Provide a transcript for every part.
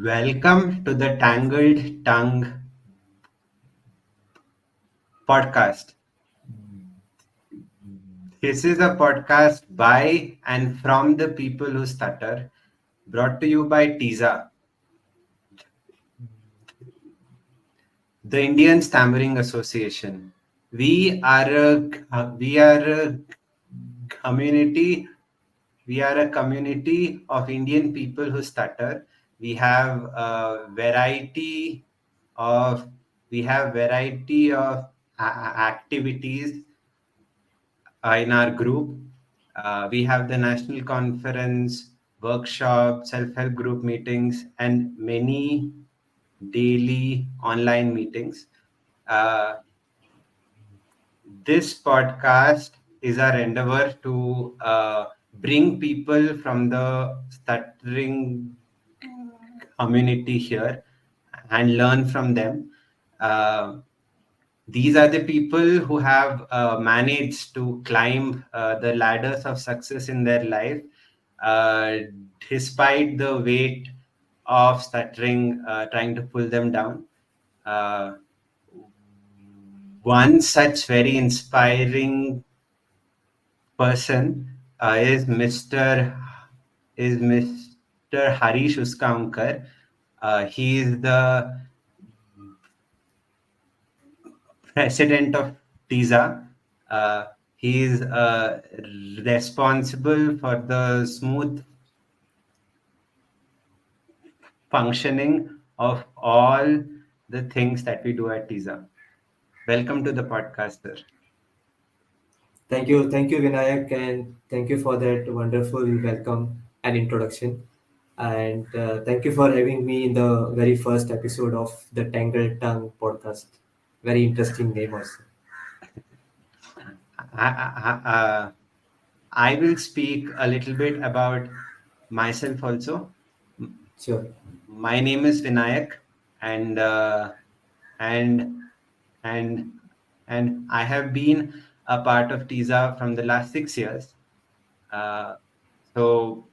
Welcome to the Tangled Tongue Podcast. This is a podcast by and from the people who stutter, brought to you by TISA, the Indian Stammering Association. We are a community. We are a community of Indian people who stutter. We have a variety of activities in our group. We have the national conference, workshop, self-help group meetings, and many daily online meetings. Uh, this podcast is our endeavor to bring people from the stuttering community here and learn from them. Uh, these are the people who have managed to climb the ladders of success in their life uh, despite the weight of stuttering trying to pull them down. Uh, One such very inspiring person is Mr. Harish Usgaonkar. He is the president of TISA. He is responsible for the smooth functioning of all the things that we do at TISA. Welcome to the podcast, sir. Thank you, Vinayak, and thank you for that wonderful welcome and introduction. And thank you for having me in the very first episode of the Tangled Tongue podcast. Very interesting name also. I, I will speak a little bit about myself also. Sure. My name is Vinayak, and and and and I have been a part of TISA from the last 6 years. Uh, so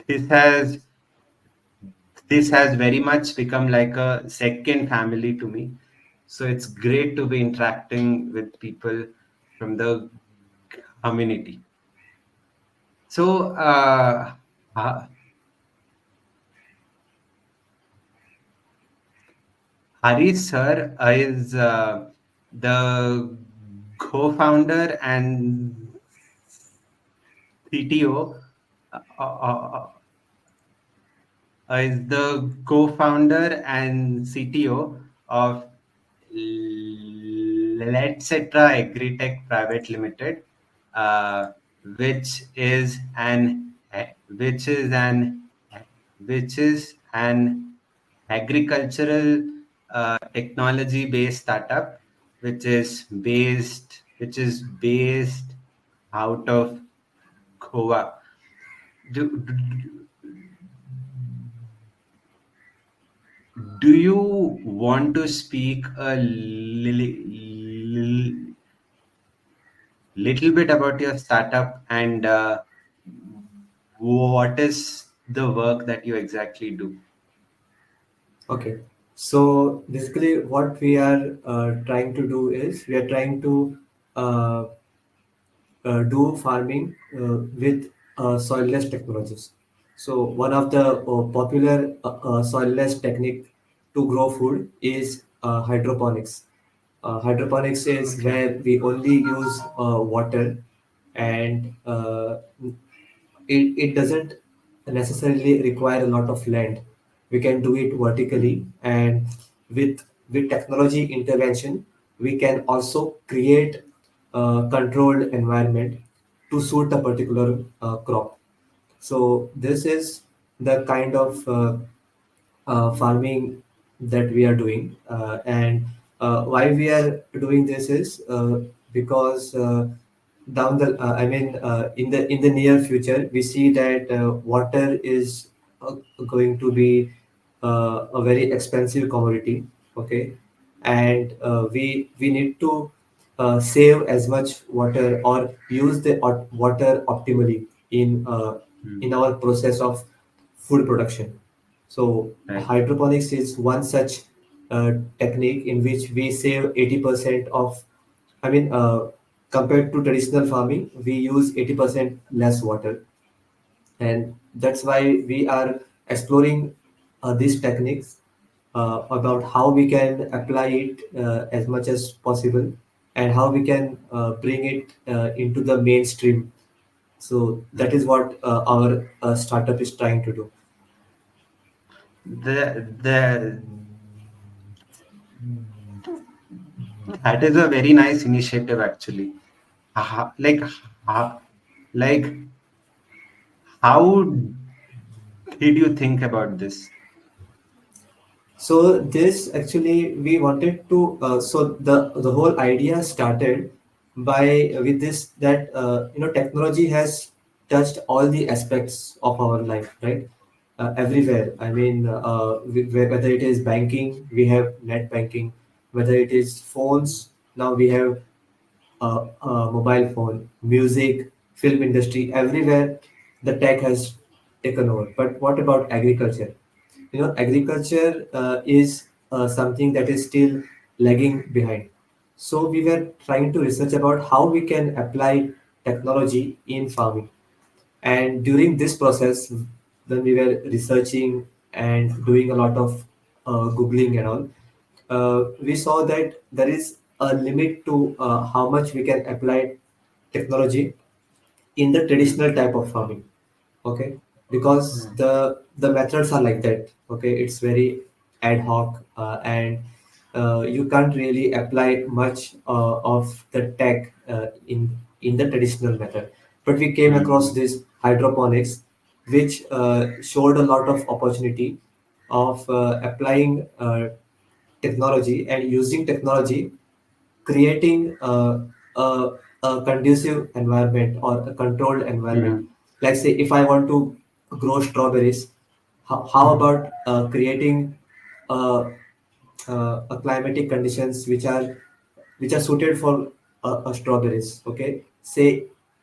this has this has very much become like a second family to me. So it's great to be interacting with people from the community. So Harish sir is the co-founder and CTO. Is the co-founder and CTO of Letcreta Agritech Private Limited, uh, which is an which is an which is an agricultural technology based startup which is based out of Goa. Do, do you want to speak a little bit about your startup and what is the work that you exactly do? Okay. So basically, what we are trying to do is we are trying to uh, do farming with soilless technologies. So one of the popular soilless technique to grow food is hydroponics. Hydroponics is Okay. where we only use water, and it doesn't necessarily require a lot of land. We can do it vertically, and with technology intervention, we can also create a controlled environment to suit a particular crop. So this is the kind of farming that we are doing, and why we are doing this is because down the in the near future we see that water is going to be a very expensive commodity. Okay, and we need to save as much water or use the water optimally in in Mm. our process of food production. So Right. hydroponics is one such technique in which we save 80% of, I mean, compared to traditional farming, we use 80% less water. And that's why we are exploring these techniques, about how we can apply it as much as possible, and how we can bring it into the mainstream. So that is Mm. what our startup is trying to do. The that is a very nice initiative actually. Uh, like uh, like how did you think about this? So this actually we wanted to. So the whole idea started by with this, that technology has touched all the aspects of our life, right? Everywhere. I mean, whether it is banking, we have net banking. Whether it is phones, now we have mobile phone, music, film industry, everywhere the tech has taken over. But what about agriculture? Agriculture is something that is still lagging behind. So we were trying to research about how we can apply technology in farming. And during this process, when we were researching and doing a lot of googling and all, we saw that there is a limit to how much we can apply technology in the traditional type of farming. Okay, because Mm. the methods are like that. Okay, it's very ad hoc, and you can't really apply much of the tech in the traditional method. But we came across Mm. this hydroponics, which showed a lot of opportunity of applying technology and using technology, creating a conducive environment or a controlled environment. Mm. Like say, if I want to grow strawberries, how Mm. about creating uh, a climatic conditions which are suited for strawberries? Okay, say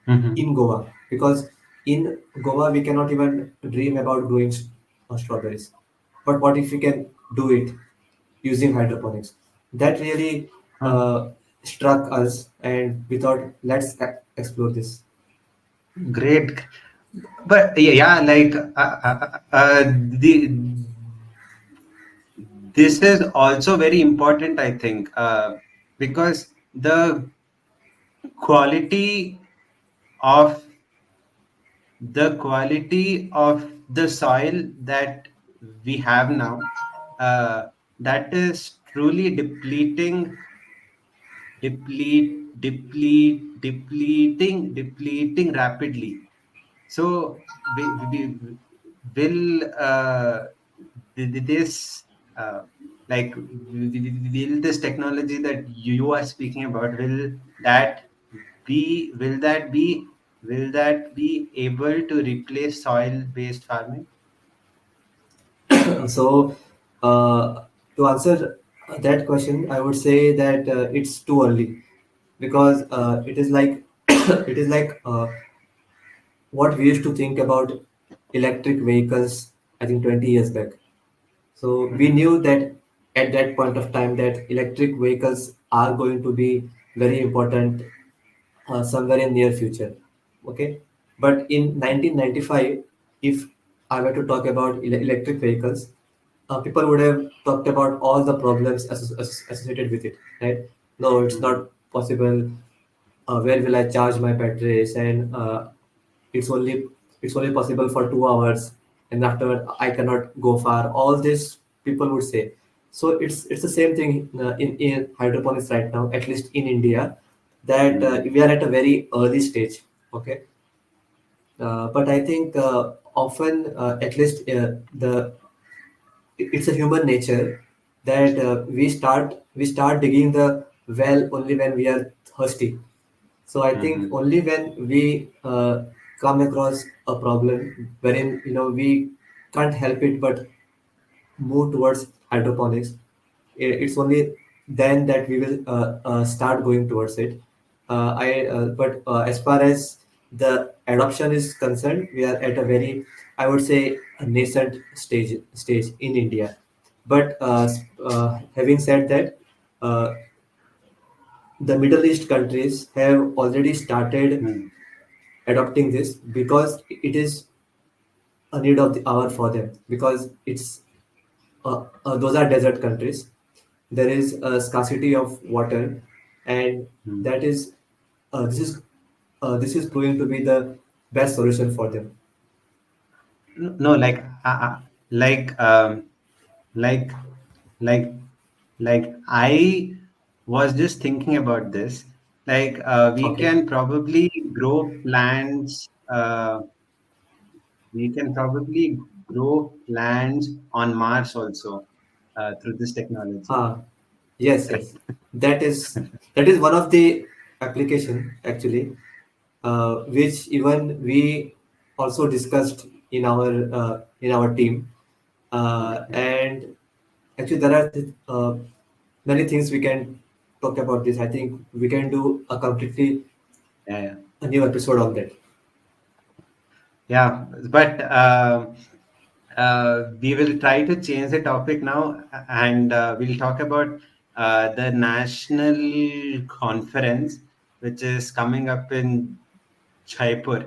Mhm. in Goa, because in Goa we cannot even dream about growing strawberries. But what if we can do it using hydroponics? That really Huh. struck us, and we thought, let's explore this. Great. But yeah, like the this is also very important, I think, because the quality of the soil that we have now, uh, that is truly depleting rapidly. So we will this like will this technology that you are speaking about, that will that be able to replace soil based farming? So, to answer that question, I would say that it's too early, because it is like it is like what we used to think about electric vehicles, I think 20 years back. So we Mm-hmm. knew that at that point of time that electric vehicles are going to be very important somewhere in near future. Okay, but in 1995, if I were to talk about electric vehicles, people would have talked about all the problems associated with it, right? No, it's Mm-hmm. not possible. Where will I charge my batteries? And it's only it's only possible for 2 hours, and afterward I cannot go far. All this people would say. So it's the same thing in hydroponics right now, at least in India, that Mm-hmm. we are at a very early stage. Okay, but I think often, at least it's a human nature that we start digging the well only when we are thirsty. So I think Mm-hmm. only when we come across a problem wherein we can't help it but move towards hydroponics, it's only then that we will start going towards it. But as far as the adoption is concerned, we are at a very, I would say, a nascent stage in India. But having said that, uh, the Middle East countries have already started Hmm. adopting this because it is a need of the hour for them, because it's those are desert countries. There is a scarcity of water, and Hmm. that is this is proving to be the best solution for them. No, like like like I was just thinking about this. We Okay. can probably grow plants. We can probably grow plants on Mars also through this technology. Ah, yes, yes. That is that is one of the application actually, which even we also discussed in our team, Okay. and actually there are many things we can talk about this. I think we can do a completely Yeah, yeah. a new episode on that. Yeah, but we will try to change the topic now, and we'll talk about the national conference, which is coming up in Jaipur.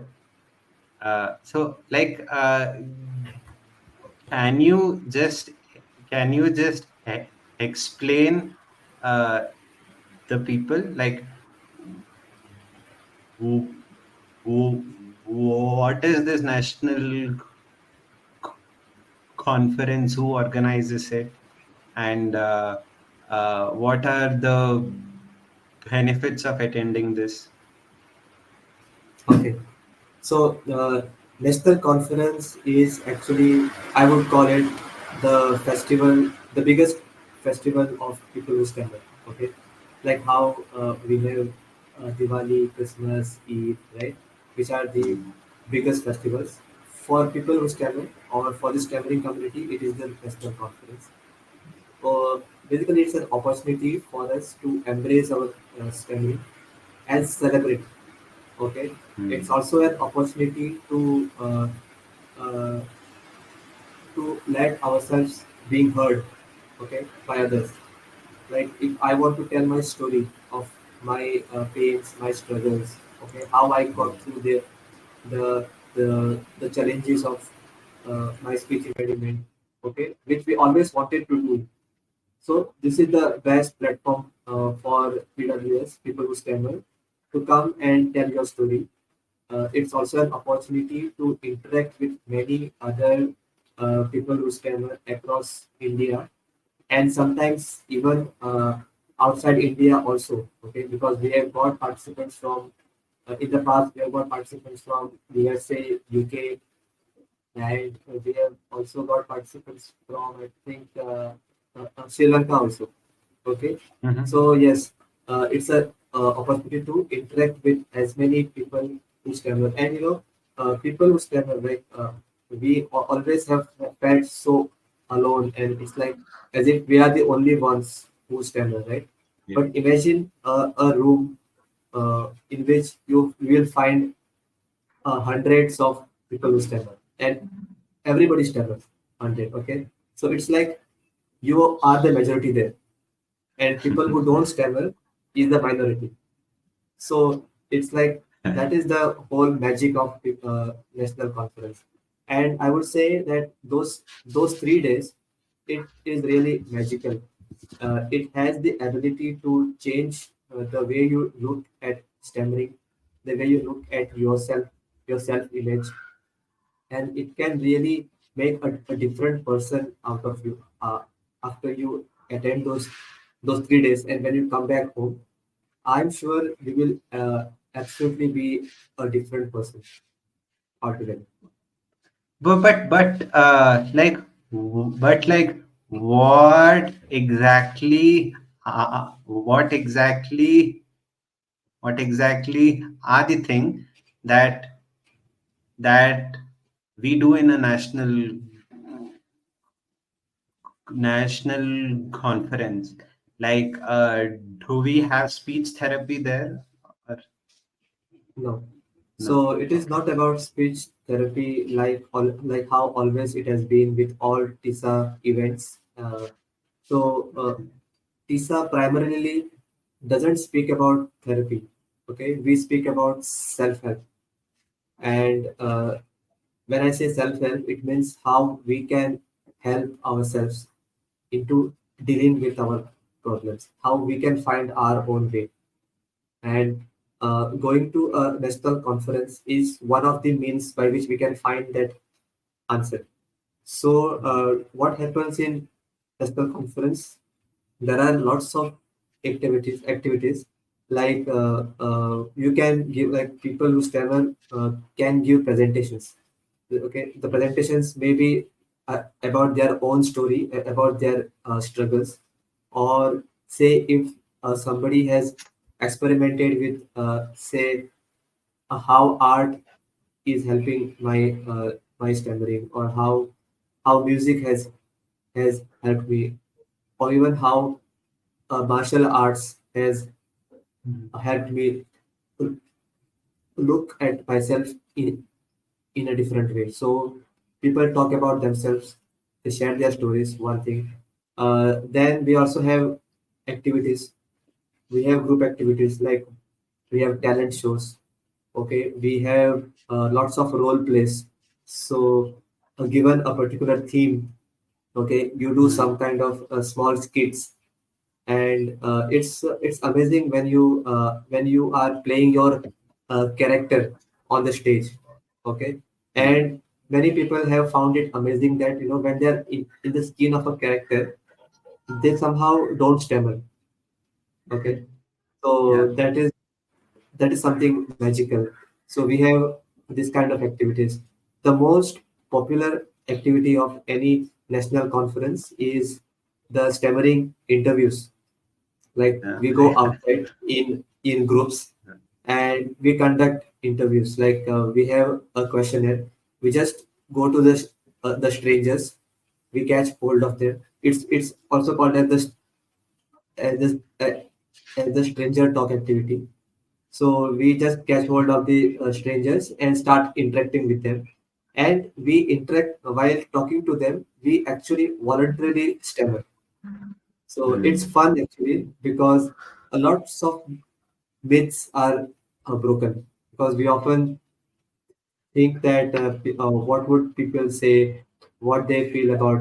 Can you just explain uh, the people who, what is this national conference, who organizes it, and what are the benefits of attending this? Okay. So the national conference is actually, I would call it the festival, the biggest festival of people who stand up. Okay, like how we have Diwali, Christmas, Eid, right? Which are the Mm. biggest festivals for people who stand up, or for the stammering community. It is the national conference. Basically, it's an opportunity for us to embrace our stammering and celebrate. Okay, it's Mm. also an opportunity uh, to let ourselves being heard, okay, by others. Like if I want to tell my story of my pains, my struggles, okay, how I Mm. got through the the challenges of my speech impediment, okay, which we always wanted to do. So this is the best platform for PWS, people who stammer, to come and tell your story. It's also an opportunity to interact with many other people who stammer across India, and sometimes even outside India also. Okay, because we have got participants from in the past, we have got participants from USA, UK, and we have also got participants from, I think, Sri Lanka also. Okay, Mhm. so yes, it's a opportunity to interact with as many people who stammer, and people who stammer, like we always have felt so alone, and it's like as if we are the only ones who stammer, right? Yeah. But imagine a room in which you will find hundreds of people who stammer, and everybody stammers 100. Okay, so it's like you are the majority there, and people who don't stammer is the minority. So it's like that is the whole magic of national conference. And I would say that those 3 days, it is really magical. It has the ability to change the way you look at stammering, the way you look at yourself, your self image, and it can really make a different person out of you after you attend those 3 days. And when you come back home, I'm sure you will absolutely be a different person altogether. But what exactly what exactly are the thing that that we do in a national conference? Do we have speech therapy there? Or- No, No. So it is Okay. not about speech therapy like how always it has been with all TISA events. So TISA primarily doesn't speak about therapy. Okay, we speak about self-help, and when I say self-help, it means how we can help ourselves into dealing with our problems, how we can find our own way. And going to a national conference is one of the means by which we can find that answer. So, what happens in national conference? There are lots of activities like you can give, like people who stammer can give presentations. Okay, the presentations may be about their own story, about their struggles, or say if somebody has experimented with say how art is helping my stammering, or how music has helped me, or even how martial arts has Mm. helped me to look at myself in a different way. So people talk about themselves, they share their stories, one thing. Then we also have activities. We have group activities like we have talent shows. Okay, we have lots of role plays. So given a particular theme, okay, you do some Mm. kind of small skits, and it's amazing when you are playing your character on the stage. Okay, Mm. and many people have found it amazing that when they're in the skin of a character, they somehow don't stammer. Okay, so Yeah. that is something magical. So we have this kind of activities. The most popular activity of any national conference is the stammering interviews. Like Yeah. we go outside in groups and we conduct interviews. Like we have a questionnaire. We just go to the strangers. We catch hold of them. It's also called as the stranger talk activity. So we just catch hold of the strangers and start interacting with them. And we interact while talking to them. We actually voluntarily stammer. So it's Mm. fun actually because a lots of myths are broken, because we often think that what would people say, what they feel about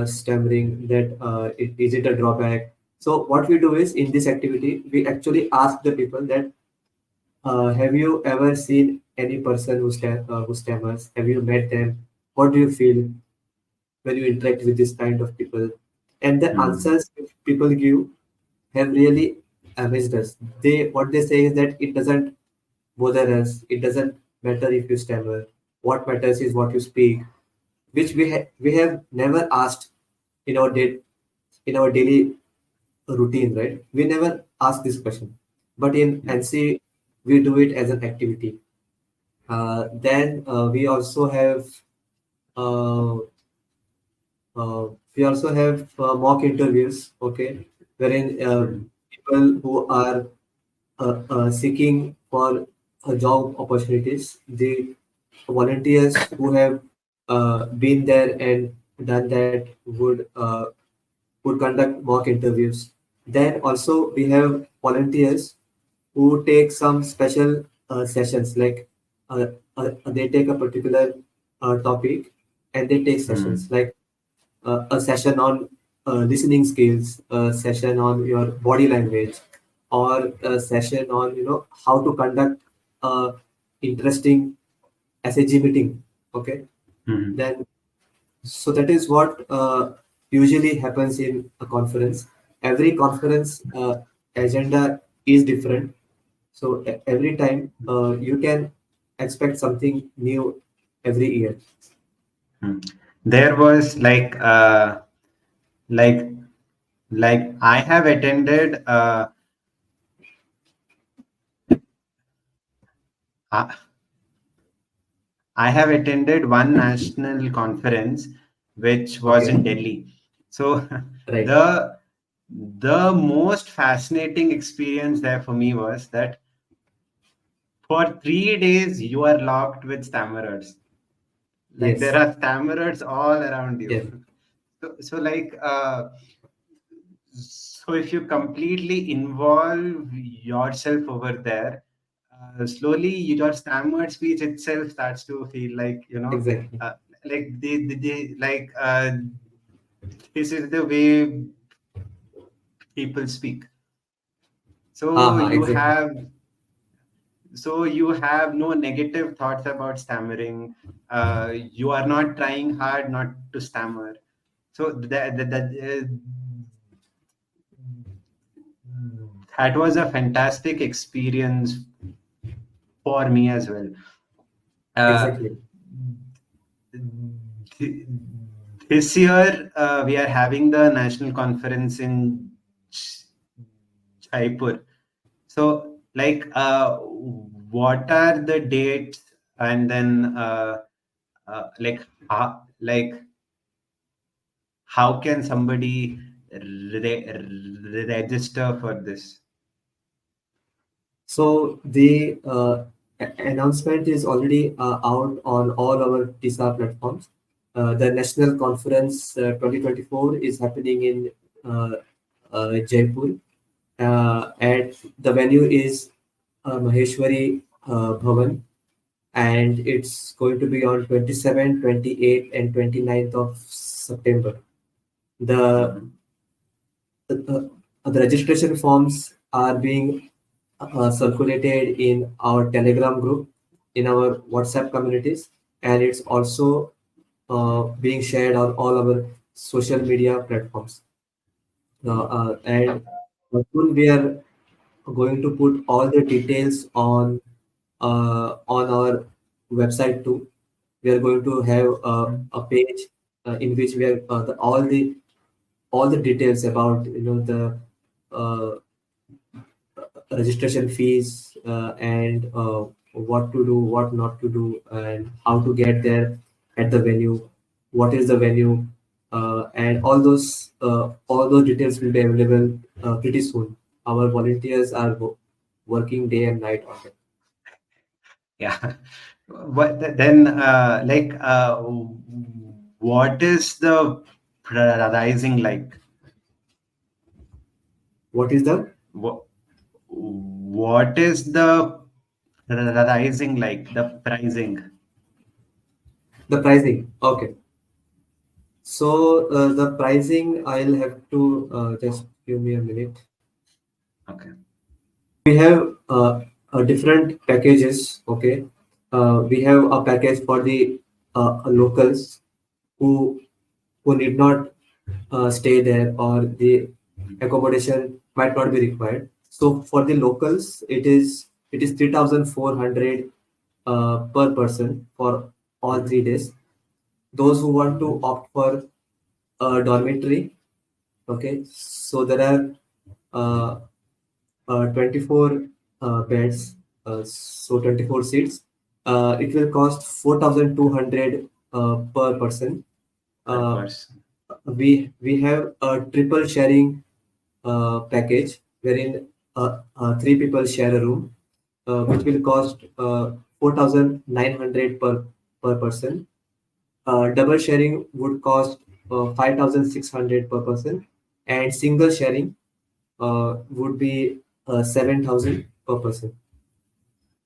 stammering, that is it a drawback. So what we do is in this activity we actually ask the people that have you ever seen any person who stammers? Have you met them? What do you feel when you interact with this kind of people? And the Mm. answers which people give have really amazed us. What they say is that it doesn't bother us. It doesn't matter if you stammer. What matters is what you speak, which we have never asked in our daily routine, right? We never ask this question, but in Yeah. NC we do it as an activity. Then uh, we also have mock interviews, okay, wherein Mm. people who are seeking for job opportunities, the volunteers who have been there and done that would conduct mock interviews. Then also we have volunteers who take some special sessions, like they take a particular topic and they take sessions, Mm. like a session on listening skills, a session on your body language, or a session on how to conduct a interesting SAG meeting. Okay, Mm. then so that is what usually happens in a conference. Every conference agenda is different, so every time you can expect something new every year. Mm. There was like I have attended uh, I have attended one national conference which was Okay, in Delhi. So right. the the most fascinating experience there for me was that for 3 days you are locked with stammerers. Like there Yes. are stammerers all around you. Yes. So like so if you completely involve yourself over there, slowly your stammered speech itself starts to feel like, Exactly. like they like this is the way people speak. So Haha, you exactly. have so you have no negative thoughts about stammering. You are not trying hard not to stammer. So that was a fantastic experience for me as well. Uh, Exactly. th- this year, we are having the national conference in Jaipur. So, like, what are the dates, and then, like, how can somebody register for this? So the announcement is already out on all our TISA platforms. The national conference 2024 is happening in Jaipur. At the venue is Maheshwari Bhavan, and it's going to be on 27th, 28th, and 29th of September. The Mhm. the registration forms are being circulated in our Telegram group, in our WhatsApp communities, and it's also being shared on all our social media platforms. And soon we are going to put all the details on our website too. We are going to have a page in which we have all the details about the uh, registration fees and what to do, what not to do, and how to get there at the venue, what is the venue, and all those details will be available pretty soon. Our volunteers are working day and night on it. Yeah. But then, what is the pricing like? What is What, what is the pricing like? The pricing. the pricing? Okay, so the pricing, I'll have to just give me a minute. Okay. We have different packages. Okay, we have a package for the locals who need not stay there, or the accommodation might not be required. So for the locals, it is 3,400 per person for all Mhm. 3 days. Those who want to Mhm. opt for a dormitory, okay, so there are uh, 24 beds, so 24 seats. It will cost 4,200 per person. Per Uh, person. we have a triple sharing package wherein three people share a room, which will cost 4,900 per person. Double sharing would cost 5,600 per person, and single sharing would be 7,000 per person.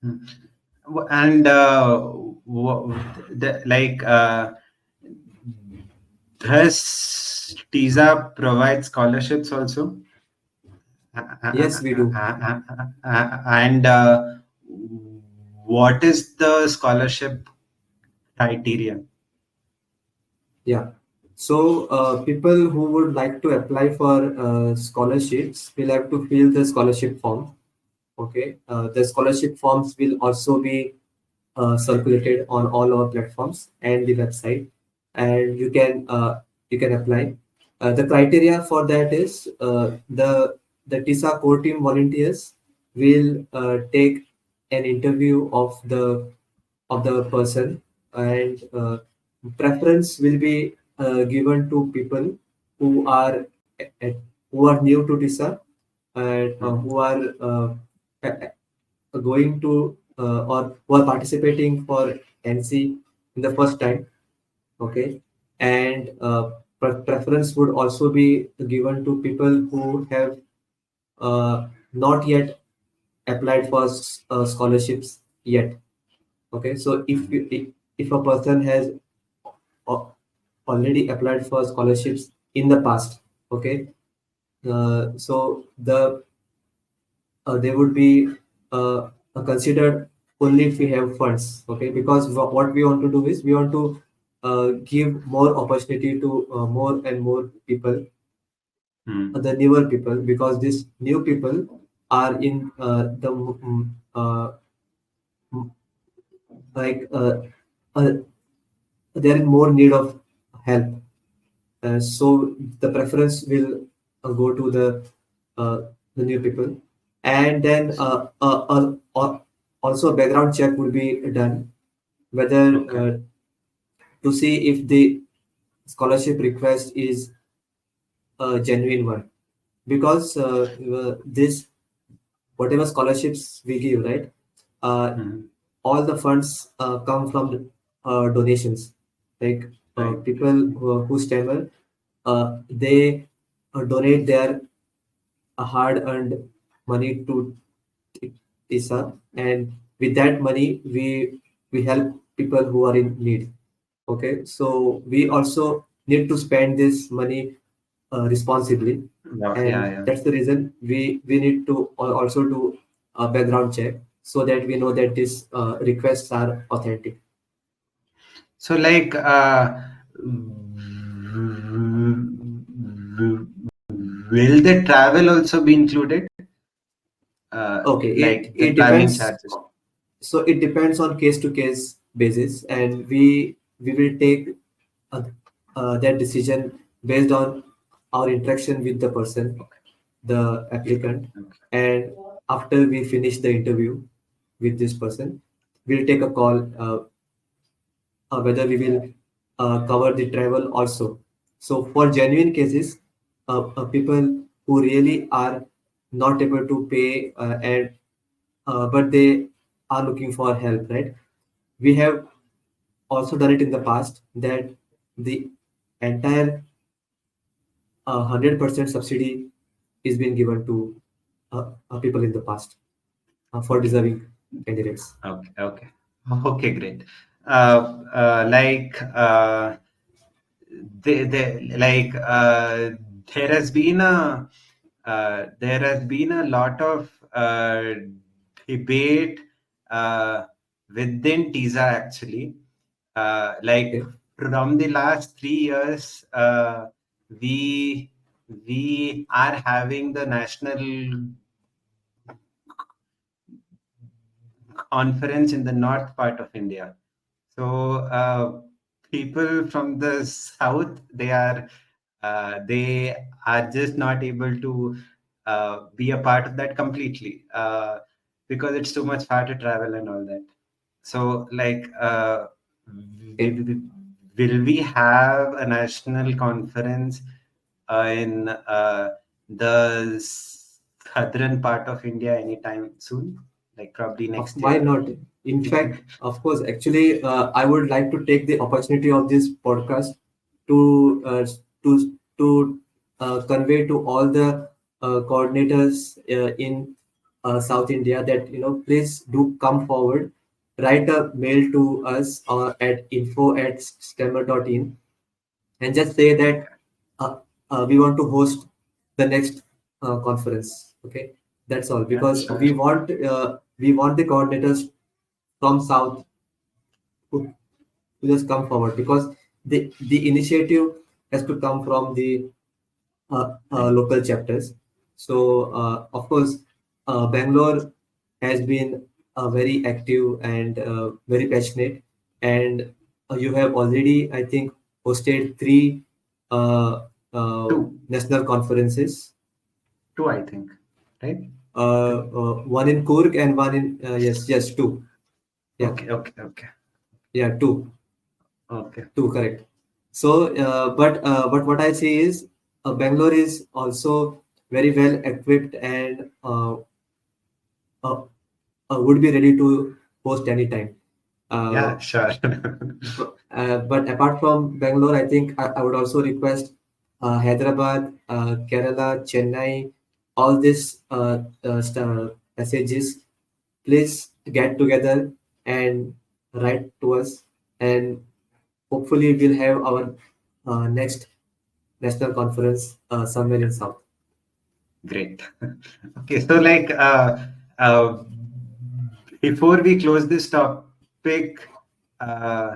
Hmm. And like does TISA provide scholarships also? Yes, we do. And what is the scholarship criteria? Yeah. So people who would like to apply for scholarships will have to fill the scholarship form. Okay. The scholarship forms will also be circulated on all our platforms and the website, and you can apply. The criteria for that is the TISA core team volunteers will take an interview of the person, and preference will be given to people who are uh, who are new to TISA, and Mhm. who are going to or who are participating for NC in the first time. Okay, and preference would also be given to people who have not yet applied for scholarships yet. Okay, so if a person has al- already applied for scholarships in the past, okay, so they would be considered only if we have funds. Okay, because what we want to do is we want to give more opportunity to more and more people, the newer people, because these new people are in m- like uh, they are in more need of help. So the preference will go to uh, the new people, and then also a background check will be done whether Okay. to see if the scholarship request is a genuine one, because this whatever scholarships we give, right, uh, Mhm. all the funds come from donations. Like Right. people who stammer, they donate their hard-earned money to TISA, and with that money, we help people who are in need. Okay, so we also need to spend this money responsibly, Yeah, yeah, and yeah. that's the reason we need to also do a background check so that we know that these requests are authentic. So, like, will the travel also be included? Okay, Like the it traveling depends. charges. So it depends on case to case basis, and we will take uh, that decision based on our interaction with the person, Okay. the applicant, Okay. and after we finish the interview with this person, we'll take a call whether we will cover the travel also. So for genuine cases, people who really are not able to pay and but they are looking for help, right? We have also done it in the past that the entire 100% subsidy is being given to people in the past for Okay. deserving candidates. Okay. Okay. Okay. Great. Like, like, there has been a lot of debate within TISA actually. Like, Okay. from the last 3 years, we we are having the national conference in the north part of India. So people from the south, they are just not able to be a part of that completely because it's too much far to travel and all that. So, like, Okay. will we have a national conference in the southern part of India anytime soon? Like probably next Why year? not? In You think? fact, of course, actually, I would like to take the opportunity of this podcast to convey to all the coordinators in South India that please do come forward, write a mail to us at info@stemmer.in, and just say that Okay. we want to host the next conference. Okay, that's all, Yeah, because sure. we want the coordinators from south to just come forward, because the initiative has to come from the Right. local chapters. So of course, Bangalore has been very active and very passionate, and you have already, I think, hosted three uh, Two. national conferences. Two, I think. Right? One in Kurg and one in yes, two. Yeah, Okay, okay, okay. yeah, two. Okay. Two, correct. So, but what I see is Bangalore is also very well equipped and would be ready to host anytime. Uh, Yeah, sure. but apart from Bangalore, I think I would also request Hyderabad, Kerala, Chennai, all these messages. Please get together and write to us, and hopefully we'll have our next national conference somewhere in South. Great. Okay, so like uh, before we close this topic, uh,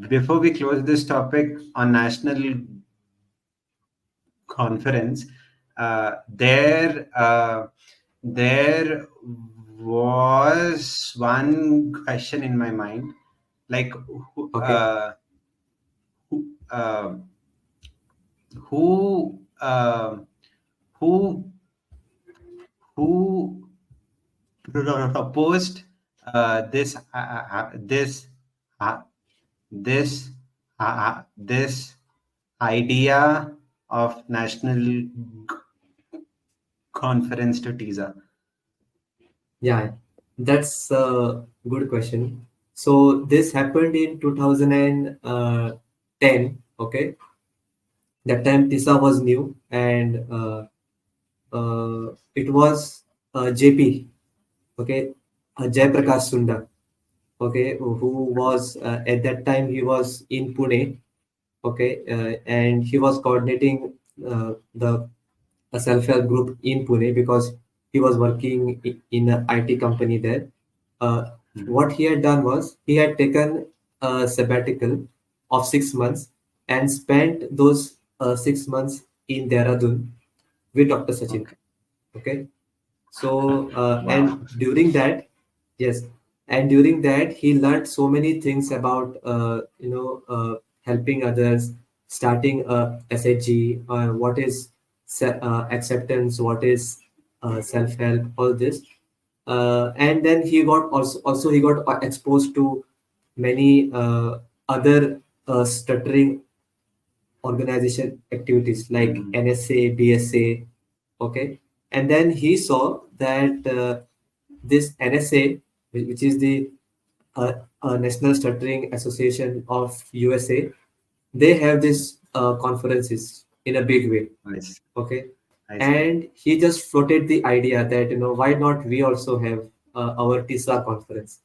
before we close this topic on national conference, there was one question in my mind, like Okay, who who who who proposed this uh, this idea of national conference to TISA. yeah, that's a good question. So this happened in 2010. Okay, that time TISA was new, and it was JP. Okay, Jayaprakash Sunda. Okay, who was at that time he was in Pune. Okay, and he was coordinating the a self-help group in Pune because he was working in an IT company there. Uh, Mhm. what he had done was he had taken a sabbatical of 6 months and spent those 6 months in Dehradun with Dr. Sachin. Okay. Okay, so Wow. and during that, yes, and during that he learned so many things about helping others, starting a SHG, what is acceptance, what is self help, all this, and then he got also he got exposed to many other stuttering organization activities like Mhm. NSA, BSA. Okay, and then he saw that this NSA, which is the National Stuttering Association of USA, they have this conferences in a big way. I see. Okay, I see. and he just floated the idea that why not we also have our TISA conference.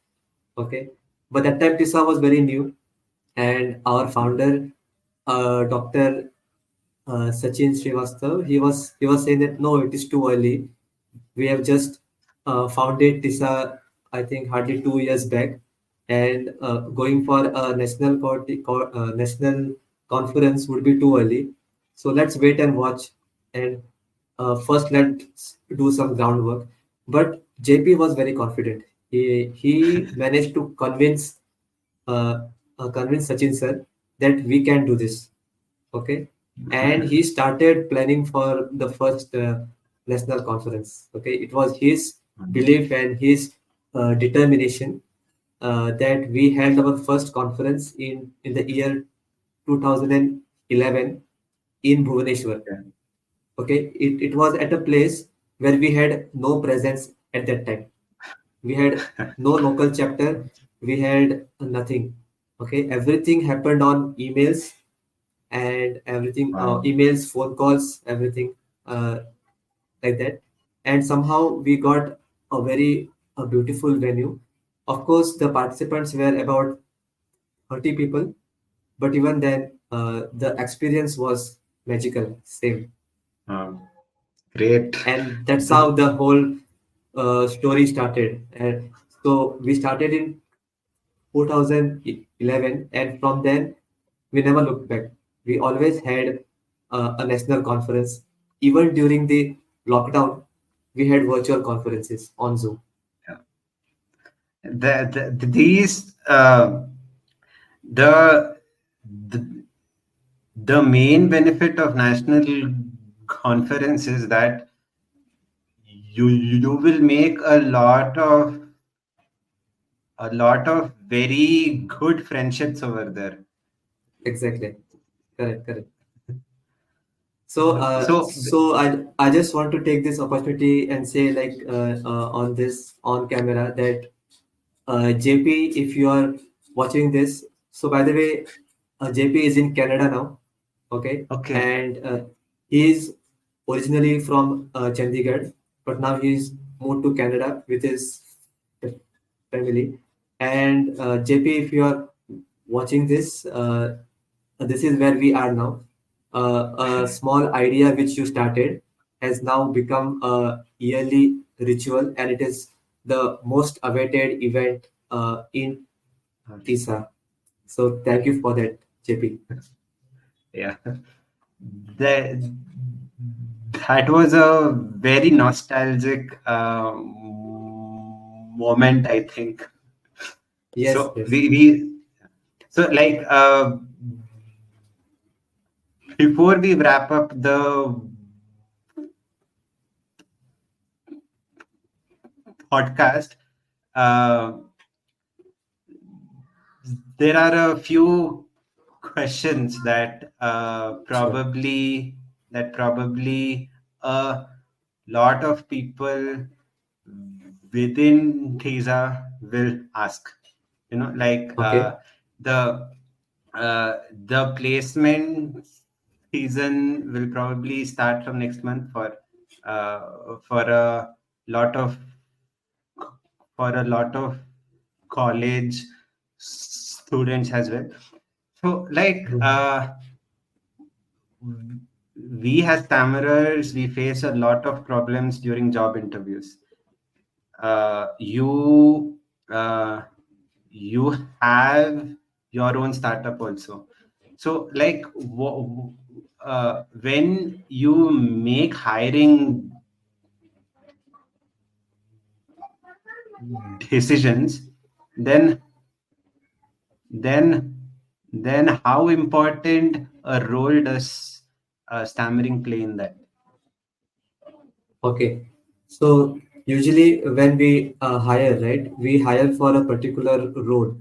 Okay, but that time TISA was very new, and our Mhm. founder, Dr. Sachin Srivastav, he was saying that no, it is too early. We have just founded TISA, I think hardly 2 years back, and going for a national conference would be too early. So let's wait and watch, and first let's do some groundwork. But JP was very confident. He managed to uh, convince Sachin sir that we can do this. Okay, and he started planning for the first national conference. Okay, it was his belief and his determination that we held our first conference in the year 2011 in Bhubaneswar. Yeah. Okay, it was at a place where we had no presence at that time. We had no local chapter. We had nothing. Okay, everything happened on emails and everything, Wow. emails, phone calls, everything, uh, like that. And somehow we got a beautiful venue. Of course, the participants were about 30 people, but even then, the experience was magical, same. Um, Great. And that's how the whole story started. And so we started in 2011, and from then we never looked back. We always had a national conference. Even during the lockdown, we had virtual conferences on Zoom. Yeah. These the, the the main benefit of national conference is that you will make a lot of very good friendships over there. Exactly. Correct. Correct. So, So I just want to take this opportunity and say, like, on this on camera, that JP, if you are watching this, so by the way, JP is in Canada now, okay, Okay. and he is originally from Chandigarh, but now he's moved to Canada with his family. And JP, if you are watching this, this is where we are now. A small idea which you started has now become a yearly ritual, and it is the most awaited event in TISA. So thank you for that, JP. Yeah. That that was a very nostalgic moment, I think. Yes, So yes. like before we wrap up the podcast, uh, there are a few questions Sure. probably a lot of people within TISA will ask. You know, like Okay. the the placement season will probably start from next month for a lot of for a lot of college students as well. So, like, Mhm. we as stammerers, we face a lot of problems during job interviews. Uh, you, uh, you have your own startup also. So, like, when you make hiring decisions, then then then how important a role does stammering play in that? Okay. So usually when we hire, right, we hire for a particular role,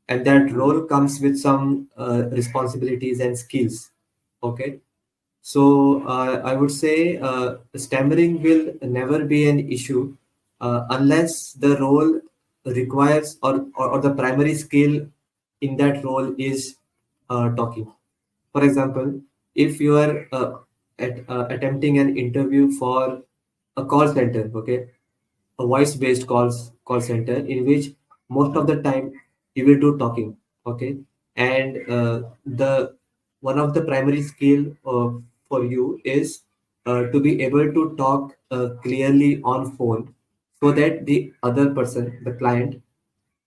and that Hmm. role comes with some responsibilities and skills. Okay. So I would say stammering will never be an issue unless the role requires or the primary skill in that role is talking. For example, if you are attempting an interview for a call center, okay, a voice-based call center in which most of Hmm. the time you will do talking, okay, and the one of the primary skill for you is to be able to talk clearly on phone so that the other person, the client,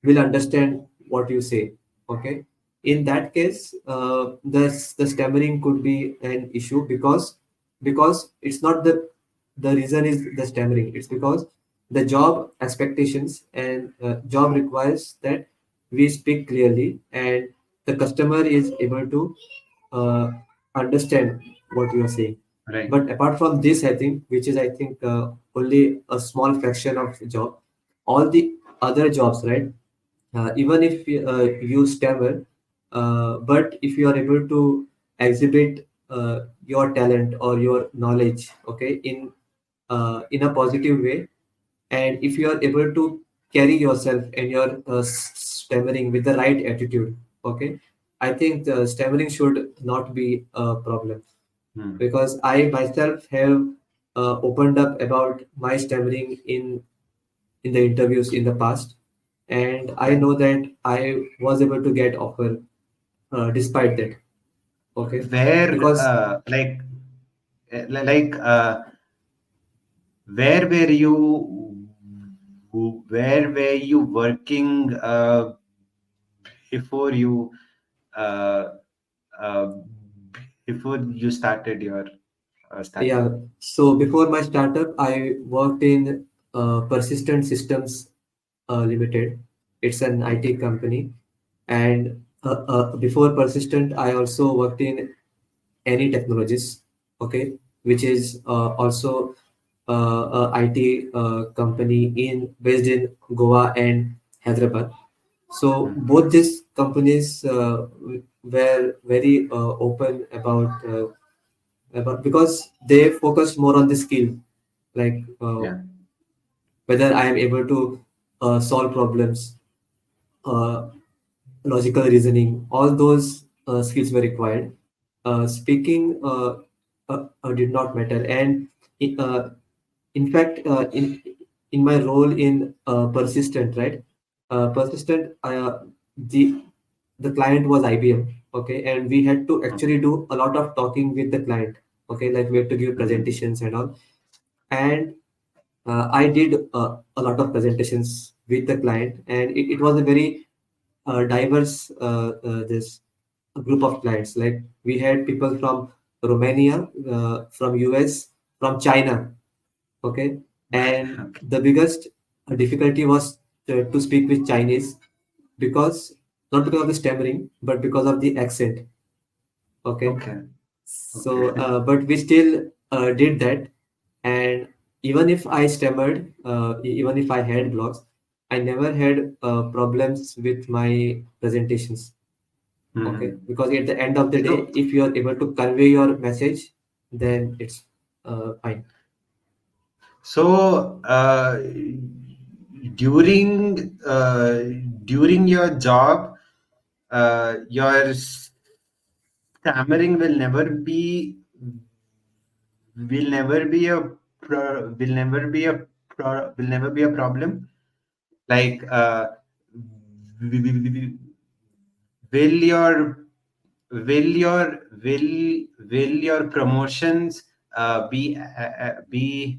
will understand what you say. Okay. In that case, the stammering could be an issue because it's not the reason is the stammering. It's because the job expectations and job requires that we speak clearly and the customer is able to uh, understand what you are saying. Right. But apart from this, I think, which is I think only a small fraction of job, all the other jobs, right? Even if you stammer, but if you are able to exhibit your talent or your knowledge, okay, in a positive way, and if you are able to carry yourself and your stammering with the right attitude, okay, I think stammering should not be a problem Hmm. because I myself have opened up about my stammering in the interviews in the past, and I Okay. know that I was able to get offer despite that. Okay, Where because like where were you where were you working before you uh, uh, before you started your startup? yeah, so before my startup, I worked in Persistent Systems Limited. It's an IT company, and before Persistent, I also worked in Any Technologies, okay, which is also a IT company in based in Goa and Hyderabad. So Hmm. both these companies were very open about because they focused more on the skill, like Yeah. whether I am able to solve problems, uh, logical reasoning, all those skills were required. Speaking did not matter, and uh, in fact, in my role in persistent, right? Persistent, the client was IBM, okay, and we had to actually do a lot of talking with the client, okay, like we had to give Mhm. presentations and all, and I did a lot of presentations with the client, and it was a very diverse this group of clients. Like we had people from Romania, from US, from China. Okay, and Okay. the biggest difficulty was to speak with Chinese because not because of the stammering, but because of the accent. Okay, Okay. so Okay. but we still did that, and even if I stammered, even if I had blocks, I never had problems with my presentations. Okay, Mhm. because at the end of the day, So, if you are able to convey your message, then it's fine. so during during your job, your stammering will never be a will never be a problem. Like, will your will will your promotions uh, uh, be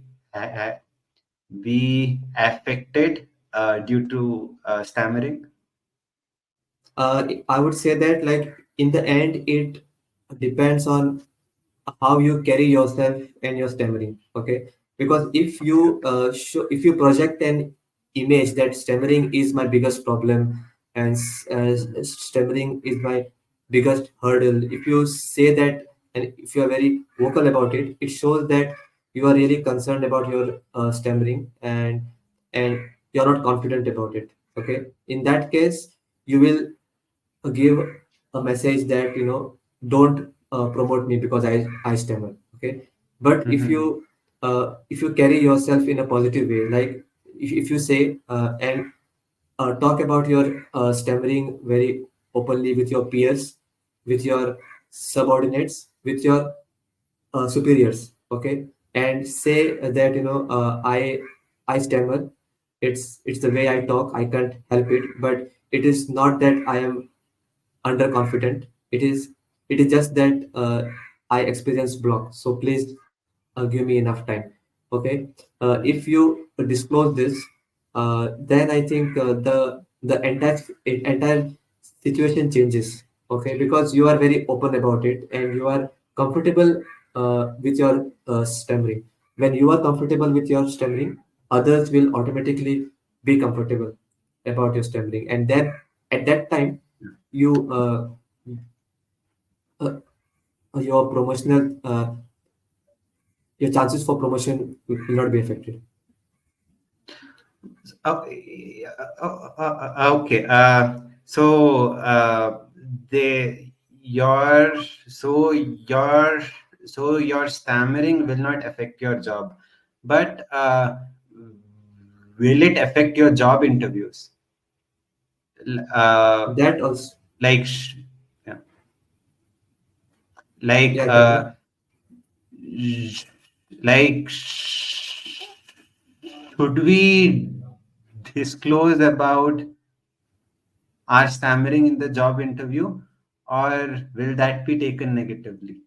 affected due to stammering? I would say that, like, in the end, it depends on how you carry yourself and your stammering. Okay, because if you project an image that stammering is my biggest problem, and stammering is my biggest hurdle, if you say that and if you are very vocal about it, it shows that you are really concerned about your stammering, and you're not confident about it. Okay, in that case, you will give a message that, don't promote me because I stammer. Okay, but Mhm. if you carry yourself in a positive way, like if you say and talk about your stammering very openly with your peers, with your subordinates, with your superiors. Okay, and say that, I stammer. It's the way I talk, I can't help it, but it is not that I am underconfident. It is just that I experience block. So please give me enough time. Okay. If you disclose this, then I think the entire situation changes. Okay, because you are very open about it and you are comfortable with your stammering. When you are comfortable with your stammering, others will automatically be comfortable about your stammering, and then at that time you uh, your promotional your chances for promotion will not be affected. Okay. So they your so your so your stammering will not affect your job, but will it affect your job interviews? Uh, That also. like yeah, like Yeah, tell me. sh- like should we disclose about our stammering in the job interview, or will that be taken negatively?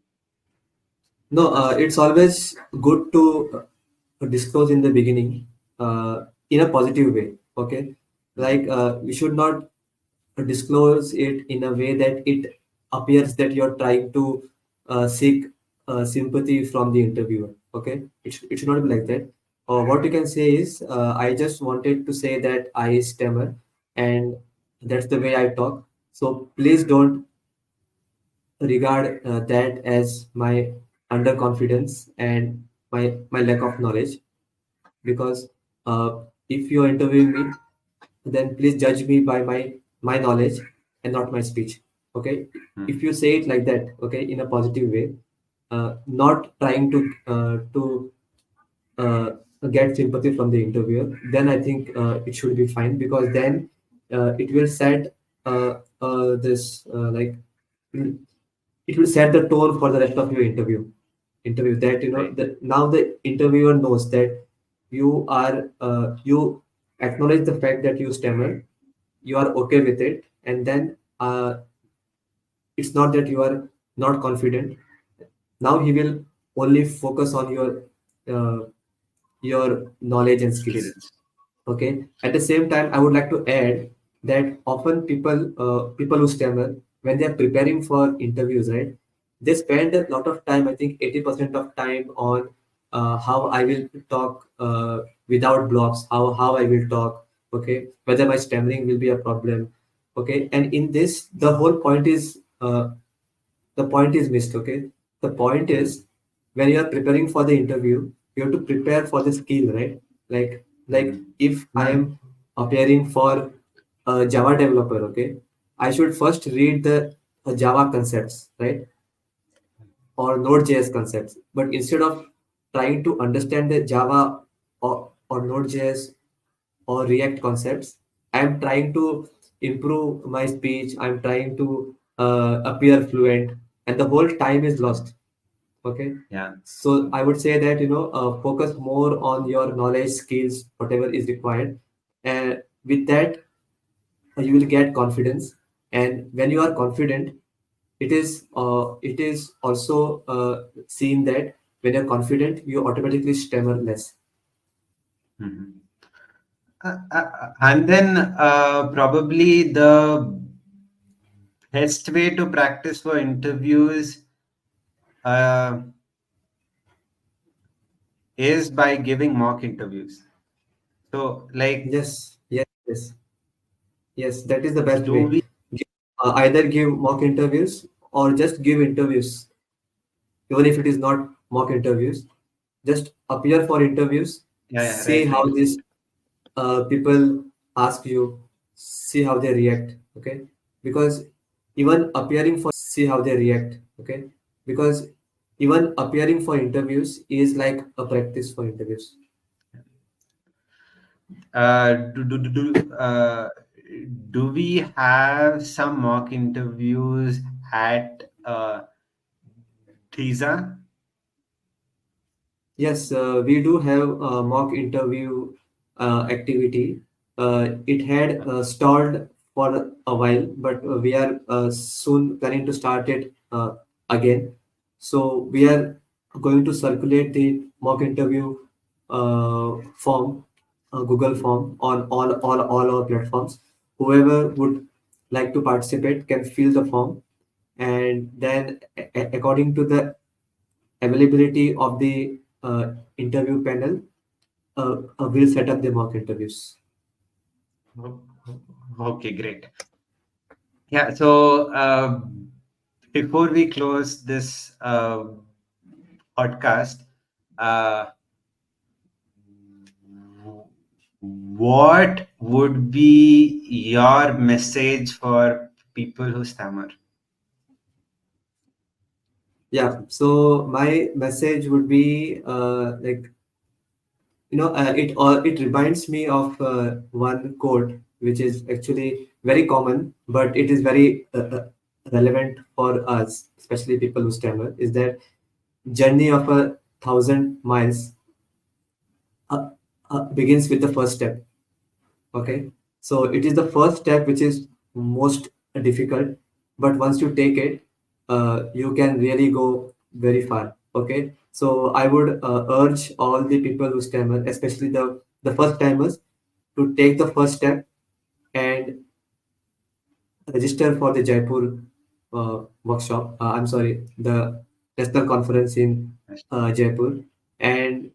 No, it's always good to disclose in the beginning in a positive way. Okay, like you should not disclose it in a way that it appears that you're trying to seek sympathy from the interviewer. Okay, it should not be like that. What you can say is, I just wanted to say that I stammer, and that's the way I talk. So please don't regard that as my underconfidence and my lack of knowledge, because if you're interviewing me, then please judge me by my knowledge and not my speech. Okay, if you say it like that, okay, in a positive way, not trying to uh, get sympathy from the interviewer, then I think it should be fine, because then it will set this it will set the tone for the rest of your interview that Right. now the interviewer knows that you acknowledge the fact that you stammer, you are okay with it, and then it's not that you are not confident. Now he will only focus on uh, your knowledge and skills. Skills. Okay, at the same time I would like to add that often people who stammer, when they are preparing for interviews, right, they spend a lot of time, I think 80% of time on how I will talk without blocks, how I will talk, okay, whether my stammering will be a problem. Okay, and in this the point is missed. Okay, the point is, when you are preparing for the interview, you have to prepare for the skill, right? Like Mhm. if I am appearing for a Java developer, okay, I should first read the Java concepts, right, or Node.js concepts. But instead of trying to understand the Java or Node.js or React concepts, I'm trying to improve my speech, I'm trying to appear fluent, and the whole time is lost. Okay, Yeah. so I would say that focus more on your knowledge, skills, whatever is required, and with that you will get confidence. And when you are confident, it is also seen that when you're confident, you automatically stammer less. Mhm. And then probably the best way to practice for interviews uh, is by giving mock interviews. So, like, Yes, yes, yes, that is the best do way. we? Either give mock interviews or just give interviews, even if it is not mock interviews. Just appear for interviews, Yeah, yeah, see right, how right. these people ask you, see how they react. Okay, because because even appearing for interviews is like a practice for interviews. Do we have some mock interviews at TISA? Yes, we do have a mock interview activity. It had stalled for a while, but we are soon planning to start it again. So we are going to circulate the mock interview form, Google form, on all our platforms. Whoever would like to participate can fill the form, and then according to the availability of the interview panel, we'll set up the mock interviews. Okay, great. Yeah, so before we close this podcast, uh, what would be your message for people who stammer? Yeah, so my message would be it reminds me of one quote which is actually very common, but it is very relevant for us, especially people who stammer. Is that journey of 1,000 miles uh, begins with the first step. Okay, so it is the first step which is most difficult, but once you take it, you can really go very far. Okay, so I would urge all the people who stammer, especially the first timers, to take the first step and register for the Jaipur workshop. I'm sorry, the national conference in Jaipur, and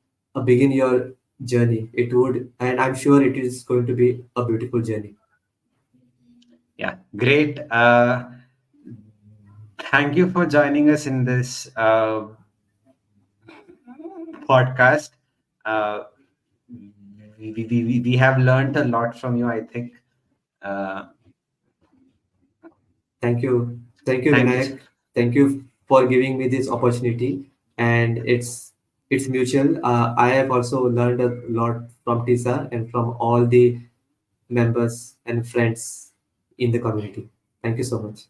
begin your journey. It would, and I'm sure it is going to be a beautiful journey. Yeah, great. Thank you for joining us in this podcast. Uh, we have learned a lot from you, I think. Uh, Thank you, Thank you. Vinayak. Thank you for giving me this opportunity, and it's mutual. I have also learned a lot from TISA and from all the members and friends in the community. Thank you so much.